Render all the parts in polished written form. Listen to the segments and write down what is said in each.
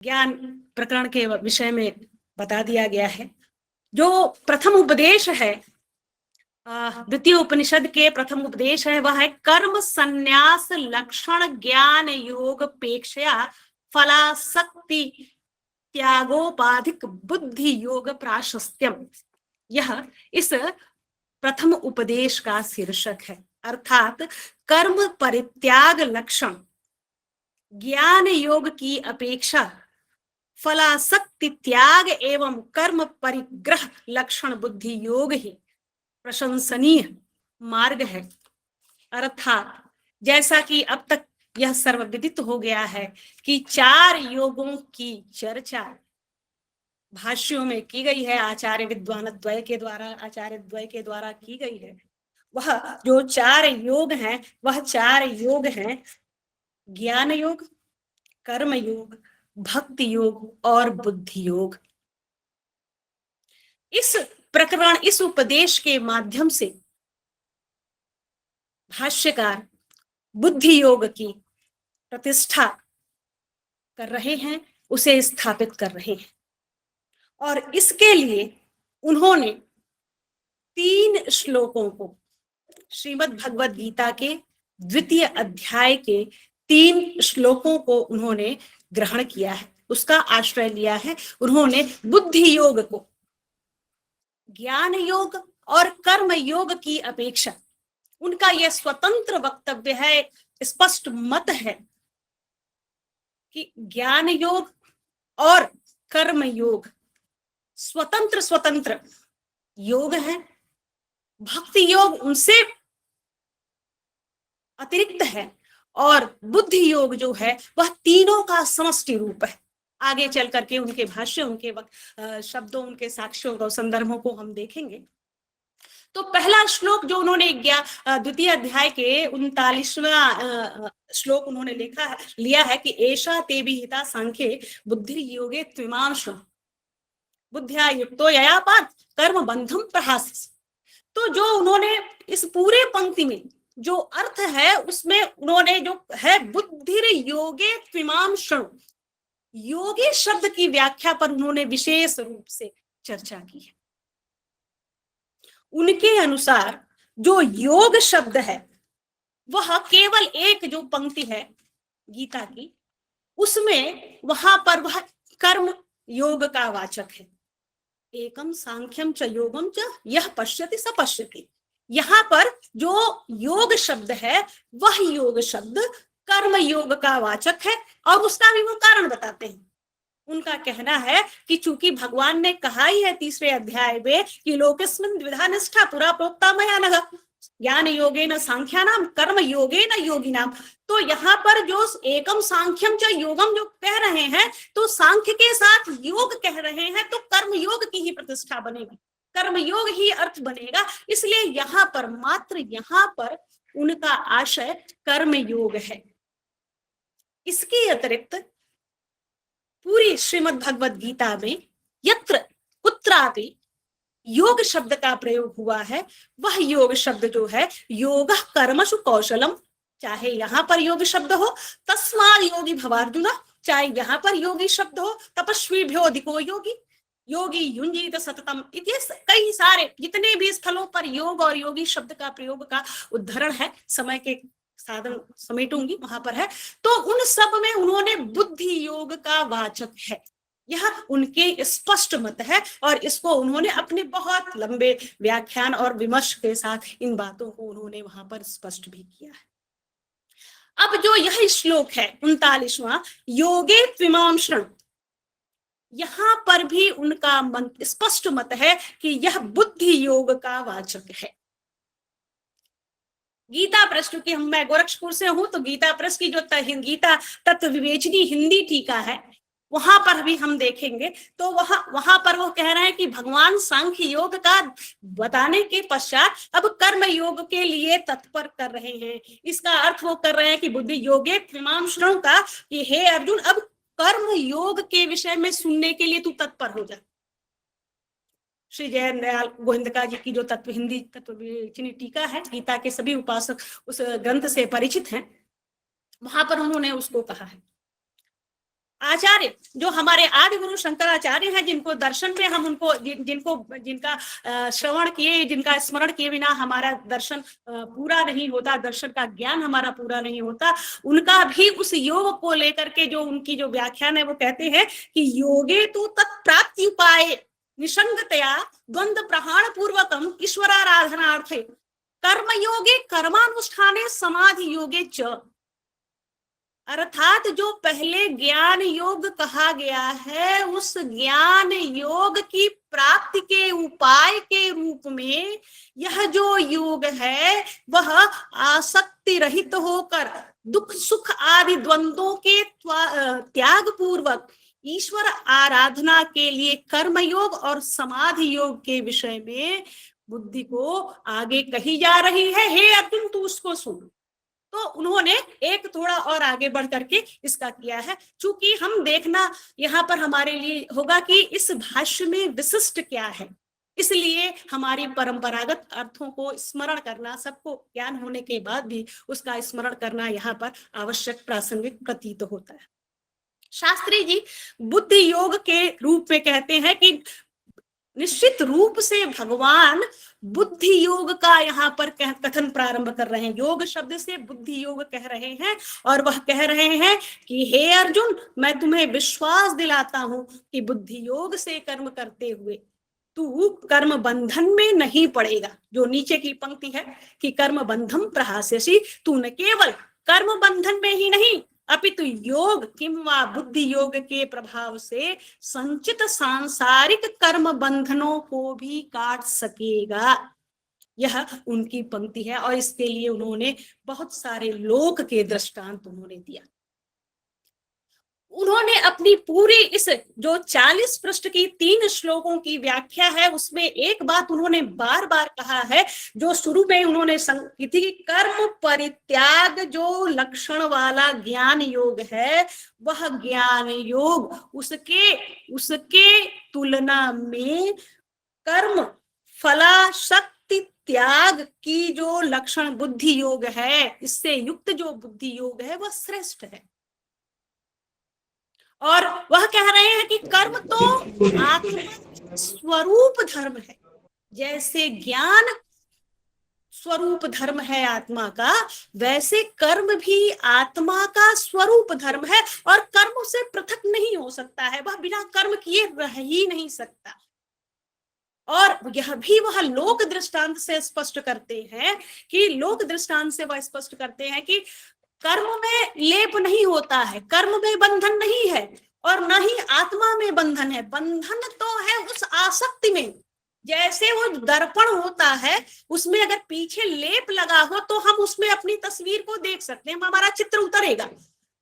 ज्ञान प्रकरण के विषय में बता दिया गया है। जो प्रथम उपदेश है, द्वितीय उपनिषद के प्रथम उपदेश है, वह है कर्म संन्यास लक्षण ज्ञान योग पेक्षया फलासक्ति त्यागोपाधिक बुद्धि योग प्राशस्त्यम। यह इस प्रथम उपदेश का शीर्षक है। अर्थात कर्म परित्याग लक्षण ज्ञान योग की अपेक्षा फलासक्ति त्याग एवं कर्म परिग्रह लक्षण बुद्धि योग ही प्रशंसनीय मार्ग है। अर्थात जैसा कि अब तक यह सर्वविदित हो गया है कि 4 योगों की चर्चा भाष्यों में की गई है, आचार्य विद्वान द्वय के द्वारा की गई है। वह जो 4 योग हैं, वह 4 योग हैं ज्ञान योग, कर्म योग, भक्ति योग और बुद्धि योग। इस प्रकरण, इस उपदेश के माध्यम से भाष्यकार बुद्धि योग की प्रतिष्ठा कर रहे हैं, उसे स्थापित कर रहे हैं। और इसके लिए उन्होंने 3 श्लोकों को श्रीमद् भगवद गीता के द्वितीय अध्याय के 3 श्लोकों को उन्होंने ग्रहण किया है, उसका आश्रय लिया है। उन्होंने बुद्धि योग को ज्ञान योग और कर्म योग की अपेक्षा, उनका यह स्वतंत्र वक्तव्य है, स्पष्ट मत है कि ज्ञान योग और कर्म योग स्वतंत्र स्वतंत्र योग है, भक्ति योग उनसे अतिरिक्त है, और बुद्धि योग जो है वह तीनों का समष्टि रूप है। आगे चल करके उनके भाष्य, उनके शब्दों, उनके साक्ष्यों और संदर्भों को हम देखेंगे। तो पहला श्लोक जो उन्होंने द्वितीय अध्याय के 39वां श्लोक उन्होंने लिया है कि एषा ते विहिता सांख्ये बुद्धि योगे त्विमांश बुद्ध्या युक्तो यया पार्थ कर्म बंधम प्रहासिस। तो जो उन्होंने इस पूरे पंक्ति में जो अर्थ है, उसमें उन्होंने जो है बुद्धिर योगे त्विमांशु, योगे शब्द की व्याख्या पर उन्होंने विशेष रूप से चर्चा की है। उनके अनुसार जो योग शब्द है वह केवल एक जो पंक्ति है गीता की, उसमें वहां पर वह कर्म योग का वाचक है। एकम सांख्यम च योगम च यह पश्यति स पश्यति। यहाँ पर जो योग शब्द है वह योग शब्द कर्म योग का वाचक है, और उसका भी वो कारण बताते हैं। उनका कहना है कि चूंकि भगवान ने कहा ही है 3वें अध्याय में कि लोकेस्मिन् द्विधा निष्ठा पुरा प्रोक्ता मया नघ ज्ञान योगेन सांख्यानाम कर्म योगेन योगिनाम। तो यहाँ पर जो एकम सांख्यम च योगम जो कह रहे हैं, तो सांख्य के साथ योग कह रहे हैं, तो कर्म योग की ही प्रतिष्ठा बनेगी, कर्म योग ही अर्थ बनेगा। इसलिए यहाँ पर मात्र यहाँ पर उनका आशय कर्म योग है। इसके अतिरिक्त पूरी श्रीमद् भगवद गीता में यत्र कुत्रापि योग शब्द का प्रयोग हुआ है, वह योग शब्द जो है योग कर्मसु कौशलम, चाहे यहाँ पर योग शब्द हो तस्मात् योगी भवार्जुन, चाहे यहाँ पर योगी शब्द हो तपस्वीभ्यो अधिको योगी, योगी युंजीत सततम। कई सारे जितने भी स्थलों पर योग और योगी शब्द का प्रयोग का उद्धरण है, समय के साधन समेटूंगी, वहां पर है। तो उन सब में उन्होंने बुद्धि योग का वाचक है, यह उनके स्पष्ट मत है, और इसको उन्होंने अपने बहुत लंबे व्याख्यान और विमर्श के साथ इन बातों को उन्होंने वहां पर स्पष्ट भी किया है। अब जो यह श्लोक है 39वां योगे त्विमांशण, यहां पर भी उनका स्पष्ट मत है कि यह बुद्धि योग का वाचक है। गीता प्रेस, क्योंकि मैं गोरखपुर से हूं, तो गीता प्रेस की जो गीता तत्व विवेचनी हिंदी टीका है, वहां पर भी हम देखेंगे तो वहां पर वो कह रहे हैं कि भगवान सांख्य योग का बताने के पश्चात अब कर्म योग के लिए तत्पर कर रहे हैं। इसका अर्थ वो कर रहे हैं कि बुद्धि योगे त्रिमांशों का, कि हे अर्जुन, अब कर्म योग के विषय में सुनने के लिए तू तत्पर हो जा। श्री जय दयाल गोविंदका जी की जो हिंदी तत्व विवेचनी टीका है, गीता के सभी उपासक उस ग्रंथ से परिचित हैं, वहां पर उन्होंने उसको कहा है। आचार्य जो हमारे आदि गुरु शंकराचार्य हैं, जिनको दर्शन में हम उनको जिनका श्रवण किए, जिनका स्मरण किए बिना हमारा दर्शन पूरा नहीं होता, दर्शन का ज्ञान हमारा पूरा नहीं होता, उनका भी उस योग को लेकर के जो उनकी जो व्याख्यान है वो कहते हैं कि योगे तो तत्प्राप्ति उपाय निसंगतया द्वंद्व प्रहाण पूर्वकम ईश्वराराधनार्थे कर्म योगे कर्मानुष्ठाने समाधि योगे च। अर्थात जो पहले ज्ञान योग कहा गया है, उस ज्ञान योग की प्राप्ति के उपाय के रूप में यह जो योग है वह आसक्ति रहित होकर दुख सुख आदि द्वंद्वों के त्याग पूर्वक ईश्वर आराधना के लिए कर्म योग और समाधि योग के विषय में बुद्धि को आगे कही जा रही है। हे अर्जुन, तू उसको सुन। तो उन्होंने एक थोड़ा और आगे बढ़ करके इसका किया है। चूंकि हम देखना यहाँ पर हमारे लिए होगा कि इस भाष्य में विशिष्ट क्या है, इसलिए हमारी परंपरागत अर्थों को स्मरण करना, सबको ज्ञान होने के बाद भी उसका स्मरण करना यहाँ पर आवश्यक प्रासंगिक प्रतीत होता है। शास्त्री जी बुद्धि योग के रूप में कहते हैं कि निश्चित रूप से भगवान बुद्धि योग का यहाँ पर कथन प्रारंभ कर रहे हैं। योग शब्द से बुद्धि योग कह रहे हैं और वह कह रहे हैं कि हे अर्जुन, मैं तुम्हें विश्वास दिलाता हूं कि बुद्धि योग से कर्म करते हुए तू कर्म बंधन में नहीं पड़ेगा। जो नीचे की पंक्ति है कि कर्म बंधम प्रहास्यसि, तू न केवल कर्म बंधन में ही नहीं अपितु योग किंवा बुद्धि योग के प्रभाव से संचित सांसारिक कर्म बंधनों को भी काट सकेगा। यह उनकी पंक्ति है और इसके लिए उन्होंने बहुत सारे लोक के दृष्टांत उन्होंने दिया। उन्होंने अपनी पूरी इस जो 40 पृष्ठ की 3 श्लोकों की व्याख्या है उसमें एक बात उन्होंने बार बार कहा है, जो शुरू में उन्होंने की थी, कर्म परित्याग जो लक्षण वाला ज्ञान योग है वह ज्ञान योग उसके तुलना में कर्म फलाशक्ति त्याग की जो लक्षण बुद्धि योग है, इससे युक्त जो बुद्धि योग है वह श्रेष्ठ है। और वह कह रहे हैं कि कर्म तो आत्मा स्वरूप धर्म है, जैसे ज्ञान स्वरूप धर्म है आत्मा का, वैसे कर्म भी आत्मा का स्वरूप धर्म है और कर्म से पृथक नहीं हो सकता है, वह बिना कर्म किए रह ही नहीं सकता। और यह भी वह लोक दृष्टांत से स्पष्ट करते हैं कि कर्म में लेप नहीं होता है, कर्म में बंधन नहीं है और न ही आत्मा में बंधन है। बंधन तो है उस आसक्ति में, जैसे वो दर्पण होता है उसमें अगर पीछे लेप लगा हो तो हम उसमें अपनी तस्वीर को देख सकते हैं, हमारा चित्र उतरेगा।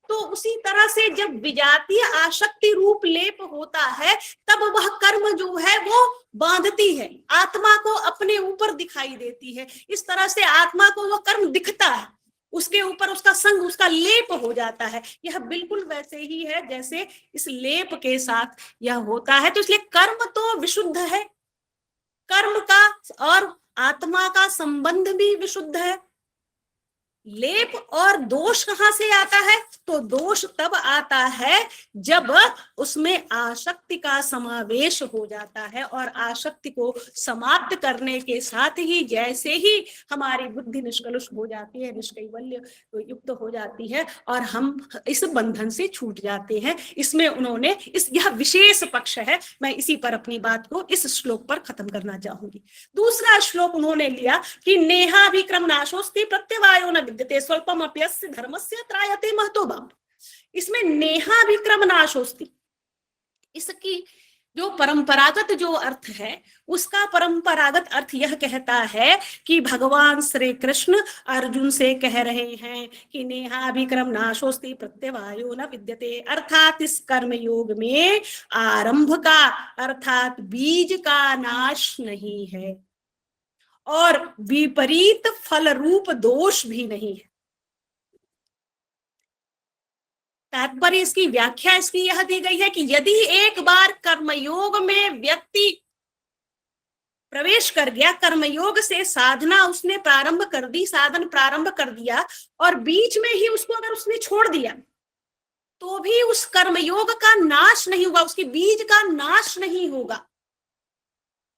तो उसी तरह से जब विजातीय आसक्ति रूप लेप होता है तब वह कर्म जो है वो बांधती है, आत्मा को अपने ऊपर दिखाई देती है। इस तरह से आत्मा को वह कर्म दिखता है, उसके ऊपर उसका संग, उसका लेप हो जाता है। यह बिल्कुल वैसे ही है जैसे इस लेप के साथ यह होता है। तो इसलिए कर्म तो विशुद्ध है, कर्म का और आत्मा का संबंध भी विशुद्ध है। लेप और दोष कहां से आता है? तो दोष तब आता है जब उसमें आसक्ति का समावेश हो जाता है और आसक्ति को समाप्त करने के साथ ही जैसे ही हमारी बुद्धि निष्कलुष हो जाती है, निष्कैवल्य युक्त हो जाती है और हम इस बंधन से छूट जाते हैं। इसमें उन्होंने यह विशेष पक्ष है। मैं इसी पर अपनी बात को इस श्लोक पर खत्म करना चाहूंगी। दूसरा श्लोक उन्होंने लिया कि नेहाभिक्रम नाशोस्ति प्रत्यवायो न विद्यते स्वल्पम अप्यस्य धर्मस्य त्रायते महतो भाव। इसमें नेहाभिक्रम नाशोस्ति, इसकी जो परंपरागत जो अर्थ है उसका परंपरागत अर्थ यह कहता है कि भगवान श्री कृष्ण अर्जुन से कह रहे हैं कि नेहाभिक्रम नाशोस्ति प्रत्यवायो न विद्यते, अर्थात इस कर्म योग में आरंभ का अर्थात बीज का नाश नहीं है और विपरीत फल रूप दोष भी नहीं है। तात्पर्य इसकी व्याख्या इसकी यह दी गई है कि यदि एक बार कर्मयोग में व्यक्ति प्रवेश कर गया, कर्मयोग से साधना उसने प्रारंभ कर दी, साधन प्रारंभ कर दिया और बीच में ही उसको अगर उसने छोड़ दिया तो भी उस कर्मयोग का नाश नहीं होगा, उसके बीज का नाश नहीं होगा,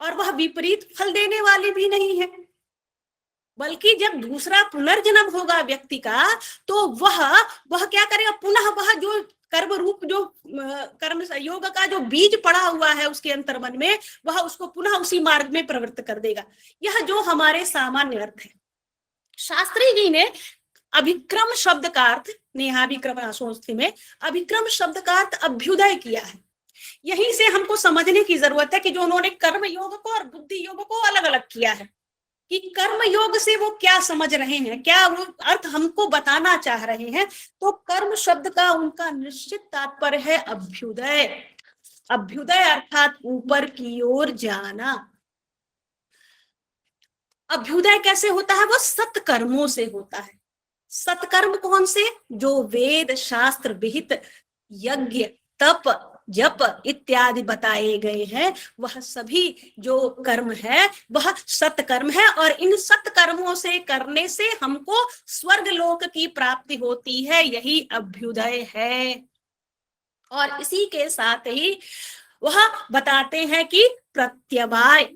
और वह विपरीत फल देने वाली भी नहीं है। बल्कि जब दूसरा पुनर्जन्म होगा व्यक्ति का, तो वह क्या करेगा, पुनः वह जो कर्म रूप जो कर्म योग का जो बीज पड़ा हुआ है उसके अंतर्मन में, वह उसको पुनः उसी मार्ग में प्रवृत्त कर देगा। यह जो हमारे सामान्य अर्थ है। शास्त्री जी ने अभिक्रम शब्द का अर्थ, नेहाभिक्रम आशोस्ति में अभिक्रम शब्द का अर्थ अभ्युदय किया है। यहीं से हमको समझने की जरूरत है कि जो उन्होंने कर्म योग को और बुद्धि योग को अलग अलग किया है, कि कर्म योग से वो क्या समझ रहे हैं, क्या वो अर्थ हमको बताना चाह रहे हैं। तो कर्म शब्द का उनका निश्चित तात्पर्य है अभ्युदय। अभ्युदय अर्थात ऊपर की ओर जाना। अभ्युदय कैसे होता है? वो सत्कर्मों से होता है। सत्कर्म कौन से? जो वेद शास्त्र विहित यज्ञ तप जप इत्यादि बताए गए हैं, वह सभी जो कर्म है वह सत्कर्म है। और इन सत्कर्मों से करने से हमको स्वर्ग लोक की प्राप्ति होती है, यही अभ्युदय है। और इसी के साथ ही वह बताते हैं कि प्रत्यवाय,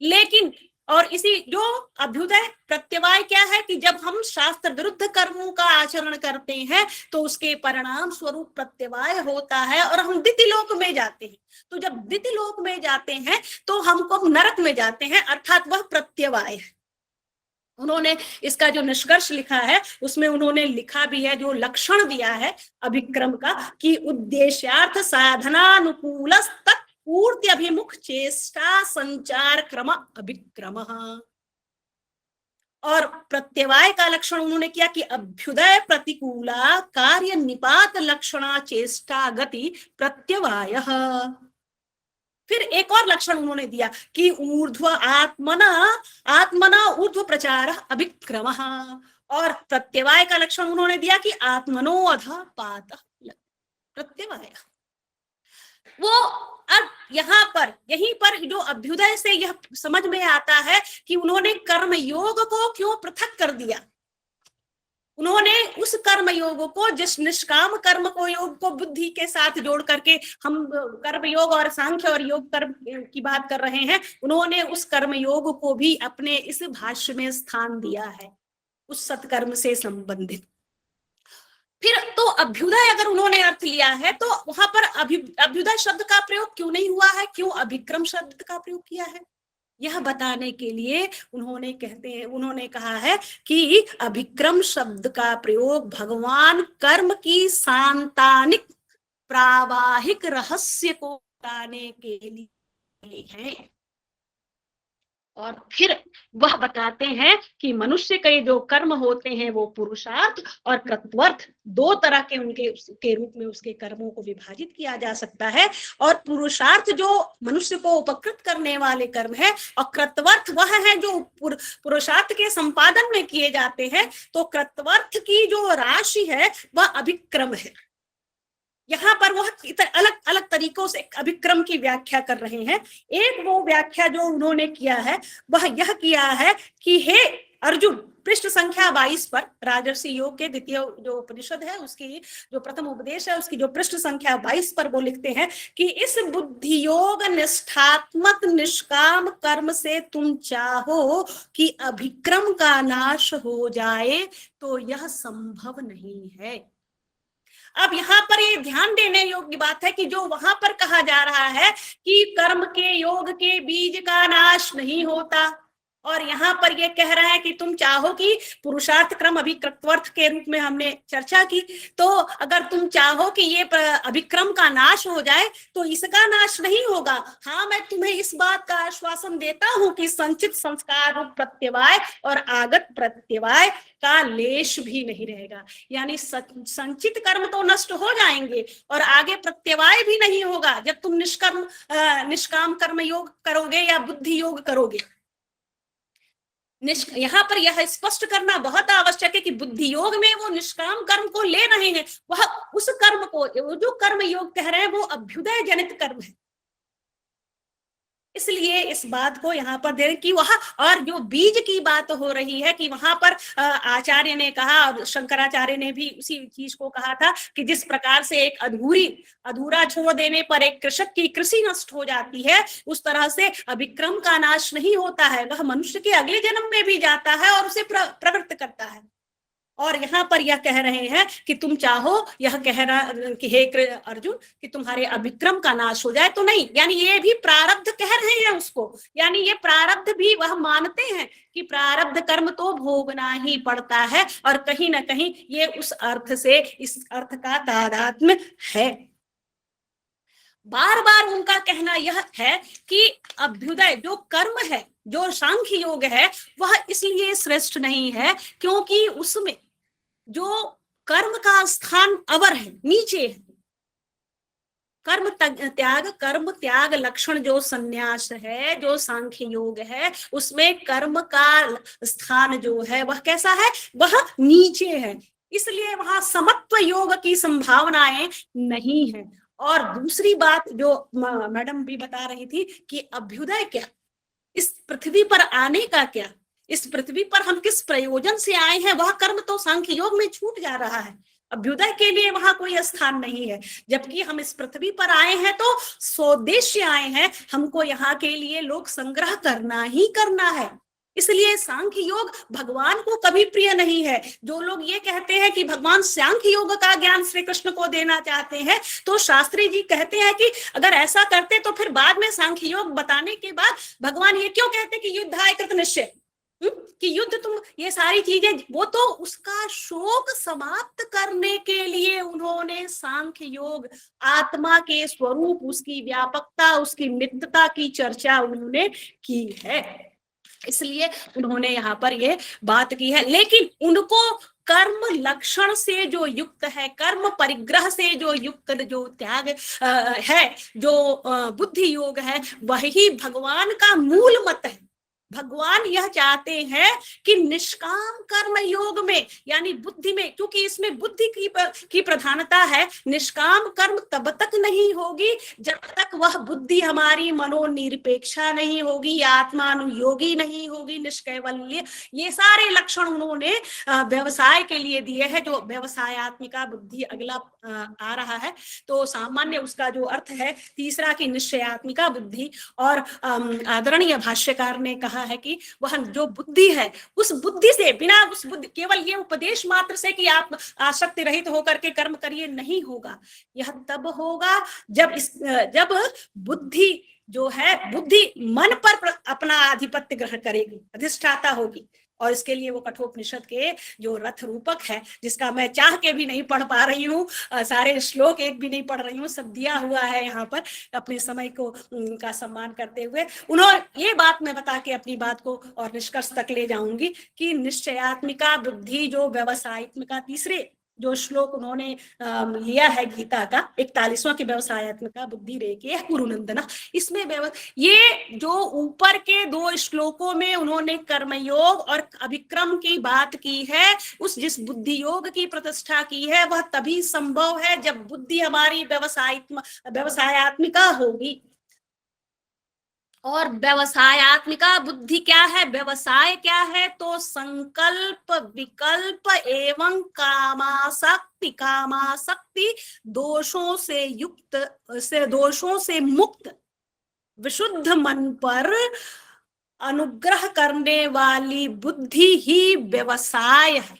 लेकिन और इसी जो अभ्युदय प्रत्यवाय क्या है कि जब हम शास्त्र विरुद्ध कर्मों का आचरण करते हैं तो उसके परिणाम स्वरूप प्रत्यवाय होता है और हम दितिलोक में जाते हैं। तो जब दितिलोक में जाते हैं तो हमको नरक में जाते हैं, अर्थात वह प्रत्यवाय है। उन्होंने इसका जो निष्कर्ष लिखा है उसमें उन्होंने लिखा भी है, जो लक्षण दिया है अभिक्रम का, कि उद्देश्यार्थ साधनानुकूल पूर्ति अभिमुख चेष्टा संचार क्रम अभिक्रम। और प्रत्यवाय का लक्षण उन्होंने किया कि अभ्युदय प्रतिकूला कार्य निपात लक्षणा चेष्टा गति प्रत्यवाय। फिर एक और लक्षण उन्होंने दिया कि ऊर्ध्व आत्मना ऊर्ध्व प्रचार अभिक्रम। और प्रत्यवाय का लक्षण उन्होंने दिया कि आत्मनो अधा पात प्रत्यवाय। वो अब यहाँ पर यहीं पर जो अभ्युदय से यह समझ में आता है कि उन्होंने कर्म योग को क्यों पृथक कर दिया। उन्होंने उस कर्म योग को, जिस निष्काम कर्म को योग को बुद्धि के साथ जोड़ करके हम कर्म योग और सांख्य और योग कर्म की बात कर रहे हैं, उन्होंने उस कर्म योग को भी अपने इस भाष्य में स्थान दिया है, उस सत्कर्म से संबंधित। फिर तो अभ्युदय अगर उन्होंने अर्थ लिया है तो वहां पर अभ्युदय शब्द का प्रयोग क्यों नहीं हुआ है, क्यों अभिक्रम शब्द का प्रयोग किया है, यह बताने के लिए उन्होंने कहा है कि अभिक्रम शब्द का प्रयोग भगवान कर्म की सांतानिक प्रावाहिक रहस्य को बताने के लिए है। और फिर वह बताते हैं कि मनुष्य के जो कर्म होते हैं वो पुरुषार्थ और कृतवर्थ, दो तरह के उनके रूप में उसके कर्मों को विभाजित किया जा सकता है। और पुरुषार्थ जो मनुष्य को उपकृत करने वाले कर्म है, और कृतवर्थ वह है जो पुरुषार्थ के संपादन में किए जाते हैं। तो कृतवर्थ की जो राशि है वह अभिक्रम है। यहाँ पर वह अलग अलग तरीकों से अभिक्रम की व्याख्या कर रहे हैं। एक वो व्याख्या जो उन्होंने किया है वह यह किया है कि हे अर्जुन, पृष्ठ संख्या 22 पर राजर्षि योग के द्वितीय जो उपनिषद है उसकी जो प्रथम उपदेश है उसकी जो पृष्ठ संख्या 22 पर वो लिखते हैं कि इस बुद्धि योग निष्ठात्मक निष्काम कर्म से तुम चाहो कि अभिक्रम का नाश हो जाए तो यह संभव नहीं है। अब यहाँ पर ये ध्यान देने योग्य बात है कि जो वहां पर कहा जा रहा है कि कर्म के योग के बीज का नाश नहीं होता, और यहाँ पर ये कह रहा है कि तुम चाहो कि पुरुषार्थ क्रम अभिकृतवर्थ के रूप में हमने चर्चा की, तो अगर तुम चाहो कि ये अभिक्रम का नाश हो जाए तो इसका नाश नहीं होगा। हाँ, मैं तुम्हें इस बात का आश्वासन देता हूं कि संचित संस्कार रूप प्रत्यवाय और आगत प्रत्यवाय का लेश भी नहीं रहेगा। यानी संचित कर्म तो नष्ट हो जाएंगे और आगे प्रत्यवाय भी नहीं होगा जब तुम निष्काम कर्म योग करोगे या बुद्धि योग करोगे। यहाँ पर यह स्पष्ट करना बहुत आवश्यक है कि बुद्धि योग में वो निष्काम कर्म को ले रहे हैं, वह उस कर्म को जो कर्म योग कह रहे हैं वो अभ्युदय जनित कर्म है। इसलिए इस बात को यहाँ पर दे कि वह, और जो बीज की बात हो रही है कि वहां पर आचार्य ने कहा और शंकराचार्य ने भी उसी चीज को कहा था कि जिस प्रकार से एक अधूरा छोड़ देने पर एक कृषक की कृषि नष्ट हो जाती है, उस तरह से अभिक्रम का नाश नहीं होता है, वह मनुष्य के अगले जन्म में भी जाता है और उसे प्रवृत्त करता है। और यहाँ पर यह कह रहे हैं कि तुम चाहो, यह कह रहा कि हे अर्जुन कि तुम्हारे अभिक्रम का नाश हो जाए तो नहीं, यानी ये भी प्रारब्ध कह रहे हैं उसको, यानी ये प्रारब्ध भी वह मानते हैं कि प्रारब्ध कर्म तो भोगना ही पड़ता है, और कहीं ना कहीं ये उस अर्थ से इस अर्थ का तादात्म्य है। बार बार उनका कहना यह है कि अभ्युदय जो कर्म है, जो सांख्य योग है, वह इसलिए श्रेष्ठ नहीं है क्योंकि उसमें जो कर्म का स्थान अवर है, नीचे है। कर्म त्याग लक्षण जो संन्यास है, जो सांख्य योग है, उसमें कर्म का स्थान जो है वह कैसा है, वह नीचे है, इसलिए वहां समत्व योग की संभावनाएं नहीं है। और दूसरी बात जो मैडम भी बता रही थी कि अभ्युदय क्या, इस पृथ्वी पर आने का क्या, इस पृथ्वी पर हम किस प्रयोजन से आए हैं, वह कर्म तो सांख्य योग में छूट जा रहा है, अभ्युदय के लिए वहां कोई स्थान नहीं है। जबकि हम इस पृथ्वी पर आए हैं तो स्वोद्देश्य आए हैं, हमको यहाँ के लिए लोक संग्रह करना ही करना है, इसलिए सांख्य योग भगवान को कभी प्रिय नहीं है। जो लोग ये कहते हैं कि भगवान सांख्य योग का ज्ञान श्री कृष्ण को देना चाहते हैं, तो शास्त्री जी कहते हैं कि अगर ऐसा करते तो फिर बाद में सांख्य योग बताने के बाद भगवान ये क्यों कहते कि युद्धाय कृत निश्चय, कि युद्ध तुम, ये सारी चीजें, वो तो उसका शोक समाप्त करने के लिए उन्होंने सांख्य योग, आत्मा के स्वरूप, उसकी व्यापकता, उसकी नित्यता की चर्चा उन्होंने की है, इसलिए उन्होंने यहाँ पर ये बात की है। लेकिन उनको कर्म लक्षण से जो युक्त है, कर्म परिग्रह से जो युक्त जो त्याग है, जो बुद्धि योग है, वही भगवान का मूल मत है। भगवान यह चाहते हैं कि निष्काम कर्म योग में, यानी बुद्धि में, क्योंकि इसमें बुद्धि की प्रधानता है, निष्काम कर्म तब तक नहीं होगी जब तक वह बुद्धि हमारी मनोनिरपेक्षा नहीं होगी, आत्मानुयोगी नहीं होगी, निष्कैवल्य, ये सारे लक्षण उन्होंने व्यवसाय के लिए दिए हैं। जो व्यवसायत्मिका बुद्धि अगला आ रहा है, तो सामान्य उसका जो अर्थ है तीसरा की निश्चयात्मिका बुद्धि, और आदरणीय भाष्यकार ने कहा है कि वह जो बुद्धि है, उस बुद्धि से, बिना उस बुद्धि, केवल ये उपदेश मात्र से कि आप आसक्ति रहित होकर के कर्म करिए, नहीं होगा। यह तब होगा जब बुद्धि जो है, बुद्धि मन पर अपना आधिपत्य ग्रहण करेगी, अधिष्ठाता होगी, और इसके लिए वो कठोपनिषद के जो रथ रूपक है, जिसका मैं चाह के भी नहीं पढ़ पा रही हूँ, सारे श्लोक एक भी नहीं पढ़ रही हूँ, सब दिया हुआ है यहाँ पर, अपने समय को का सम्मान करते हुए उन्होंने ये बात मैं बता के अपनी बात को और निष्कर्ष तक ले जाऊंगी कि निश्चयात्मिका बुद्धि जो व्यवसायत्मिका, तीसरे जो श्लोक उन्होंने लिया है गीता का 41वां की व्यवसायत्मिका बुद्धि रेखे कुरुनंदना, इसमें ये जो ऊपर के 2 श्लोकों में उन्होंने कर्मयोग और अभिक्रम की बात की है, उस जिस बुद्धि योग की प्रतिष्ठा की है, वह तभी संभव है जब बुद्धि हमारी व्यवसायत्मिका होगी। और व्यवसायत्मिका बुद्धि क्या है, व्यवसाय क्या है, तो संकल्प विकल्प एवं कामासक्ति दोषों से युक्त, दोषों से मुक्त विशुद्ध मन पर अनुग्रह करने वाली बुद्धि ही व्यवसाय है।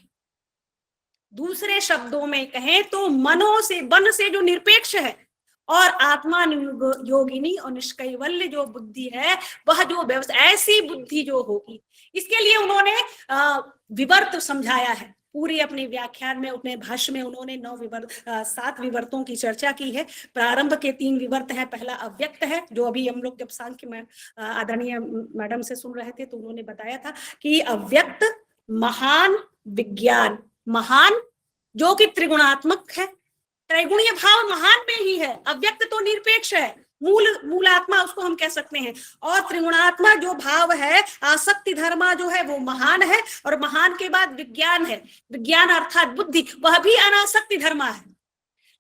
दूसरे शब्दों में कहें तो मन से जो निरपेक्ष है, और आत्मा योगिनी और निष्कैवल्य जो बुद्धि है, वह जो व्यवसाय, ऐसी बुद्धि जो होगी, इसके लिए उन्होंने विवर्त समझाया है। पूरी अपने व्याख्यान में, अपने भाष्य में उन्होंने 7 विवर्तों की चर्चा की है। प्रारंभ के 3 विवर्त हैं। पहला अव्यक्त है, जो अभी हम लोग जब सांख्य में आदरणीय मैडम से सुन रहे थे तो उन्होंने बताया था कि अव्यक्त, महान, विज्ञान। महान जो कि त्रिगुणात्मक है, त्रैगुणीय भाव महान में ही है, अव्यक्त तो निरपेक्ष है, मूल आत्मा उसको हम कह सकते हैं, और त्रिगुणात्मा जो भाव है, आसक्ति धर्मा जो है वो महान है, और महान के बाद विज्ञान है, विज्ञान अर्थात बुद्धि, वह भी अनासक्ति धर्मा है।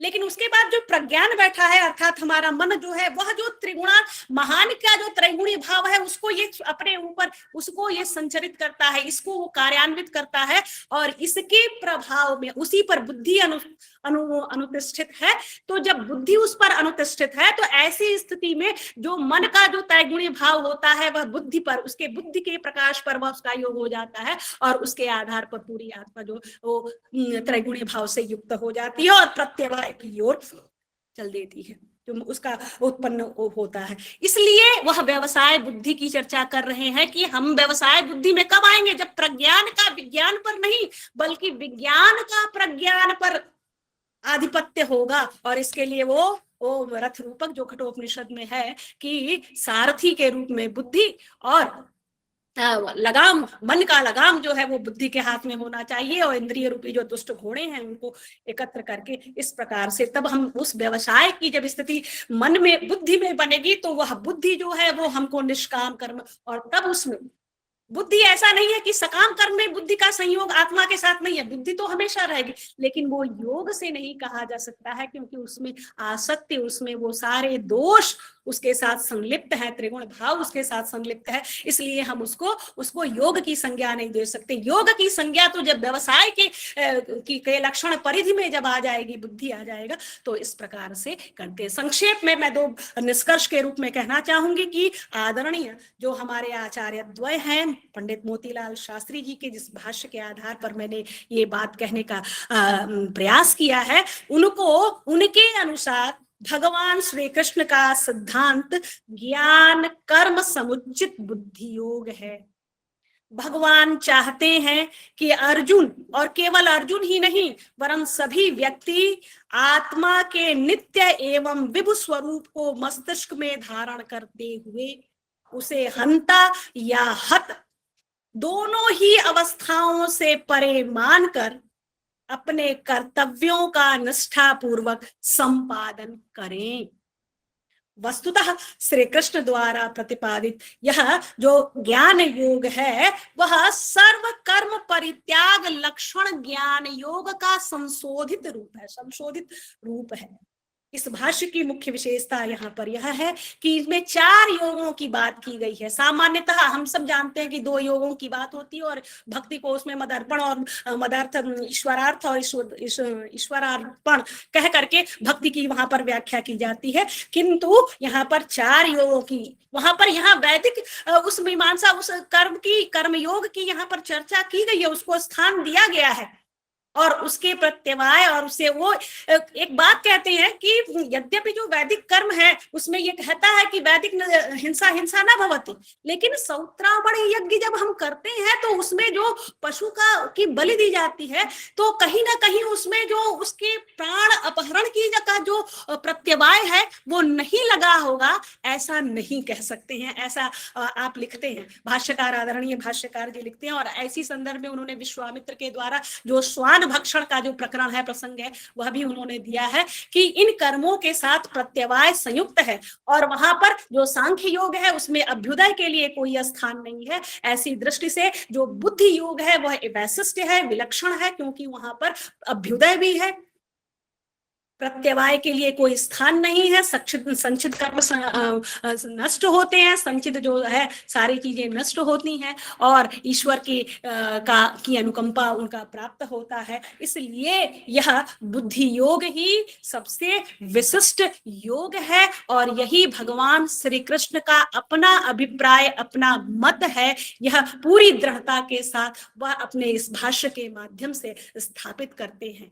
लेकिन उसके बाद जो प्रज्ञान बैठा है, अर्थात हमारा मन जो है, वह जो त्रिगुणा महान का जो त्रैगुणी भाव है, उसको ये अपने ऊपर उसको ये संचरित करता है, इसको वो कार्यान्वित करता है, और इसके प्रभाव में उसी पर बुद्धि अनुतिष्ठित है। तो जब बुद्धि उस पर अनुतिष्ठित है, तो ऐसी स्थिति में जो मन का जो त्रैगुणी भाव होता है, वह बुद्धि पर, उसके बुद्धि के प्रकाश पर वह उसका योग हो जाता है, और उसके आधार पर पूरी आत्मा जो वो त्रैगुणी भाव से युक्त हो जाती है और प्रत्यवाय की ओर चल देती है, जो उसका उत्पन्न होता है। इसलिए वह व्यवसाय बुद्धि की चर्चा कर रहे हैं कि हम व्यवसाय बुद्धि में कब आएंगे, जब प्रज्ञान का विज्ञान पर नहीं, बल्कि विज्ञान का प्रज्ञान पर आधिपत्य होगा। और इसके लिए वो रथ रूपक जो कठोपनिषद में है कि सारथी के रूप में बुद्धि, और लगाम, मन का लगाम जो है वो बुद्धि के हाथ में होना चाहिए, और इंद्रिय रूपी जो दुष्ट घोड़े हैं उनको एकत्र करके इस प्रकार से तब हम उस व्यवसाय की जब स्थिति मन में बुद्धि में बनेगी, तो वह बुद्धि जो है वो हमको निष्काम कर्म, और तब उसमें बुद्धि ऐसा नहीं है कि सकाम कर्म में बुद्धि का संयोग आत्मा के साथ नहीं है, बुद्धि तो हमेशा रहेगी, लेकिन वो योग से नहीं कहा जा सकता है, क्योंकि उसमें आसक्ति, उसमें वो सारे दोष उसके साथ संलिप्त है, त्रिगुण भाव उसके साथ संलिप्त है, इसलिए हम उसको योग की संज्ञा नहीं दे सकते। योग की संज्ञा तो जब व्यवसाय के लक्षण परिधि में जब आ जाएगी, बुद्धि आ जाएगा, तो इस प्रकार से करते। संक्षेप में मैं दो निष्कर्ष के रूप में कहना चाहूंगी कि आदरणीय जो हमारे आचार्य द्वय हैं, पंडित मोतीलाल शास्त्री जी के जिस भाष्य के आधार पर मैंने ये बात कहने का प्रयास किया है, उनके अनुसार भगवान श्री कृष्ण का सिद्धांत ज्ञान कर्म समुचित बुद्धि योग है। भगवान चाहते हैं कि अर्जुन, और केवल अर्जुन ही नहीं वरन सभी व्यक्ति आत्मा के नित्य एवं विभु स्वरूप को मस्तिष्क में धारण करते हुए उसे हंता या हत दोनों ही अवस्थाओं से परे मानकर अपने कर्तव्यों का निष्ठापूर्वक संपादन करें। वस्तुतः श्री कृष्ण द्वारा प्रतिपादित यह जो ज्ञान योग है, वह सर्व कर्म परित्याग लक्षण ज्ञान योग का संशोधित रूप है। इस भाष्य की मुख्य विशेषता यहाँ पर यह है कि इसमें 4 योगों की बात की गई है। सामान्यतः हम सब जानते हैं कि 2 योगों की बात होती है, और भक्ति को उसमें मदर्पण और मदार्थ, ईश्वरार्थ और ईश्वरार्पण कह करके भक्ति की वहां पर व्याख्या की जाती है, किंतु यहाँ पर 4 योगों की, वहां पर यहाँ वैदिक उस मीमांसा, उस कर्म योग की यहाँ पर चर्चा की गई है, उसको स्थान दिया गया है, और उसके प्रत्यवाय, और उसे वो एक बात कहते हैं कि यद्यपि जो वैदिक कर्म है उसमें ये कहता है कि वैदिक हिंसा न भवति, लेकिन सौत्रामण यज्ञ जब हम करते हैं तो उसमें जो पशु की बलि दी जाती है, तो कहीं ना कहीं उसमें जो उसके प्राण अपहरण की का जो प्रत्यवाय है वो नहीं लगा होगा, ऐसा नहीं कह सकते हैं, ऐसा आप लिखते हैं, भाष्यकार, आदरणीय भाष्यकार जी लिखते हैं। और ऐसी संदर्भ में उन्होंने विश्वामित्र के द्वारा जो स्वान भक्षण का जो प्रकरण है, प्रसंग है, वह भी उन्होंने दिया है कि इन कर्मों के साथ प्रत्यवाय संयुक्त है, और वहां पर जो सांख्य योग है उसमें अभ्युदय के लिए कोई स्थान नहीं है। ऐसी दृष्टि से जो बुद्धि योग है वह वैशिष्ट है, विलक्षण है, क्योंकि वहां पर अभ्युदय भी है, प्रत्यवाय के लिए कोई स्थान नहीं है, संचित कर्म नष्ट होते हैं, संचित जो है सारी चीजें नष्ट होती हैं, और ईश्वर की अनुकंपा उनका प्राप्त होता है। इसलिए यह बुद्धि योग ही सबसे विशिष्ट योग है, और यही भगवान श्री कृष्ण का अपना अभिप्राय, अपना मत है। यह पूरी दृढ़ता के साथ वह अपने इस भाष्य के माध्यम से स्थापित करते हैं।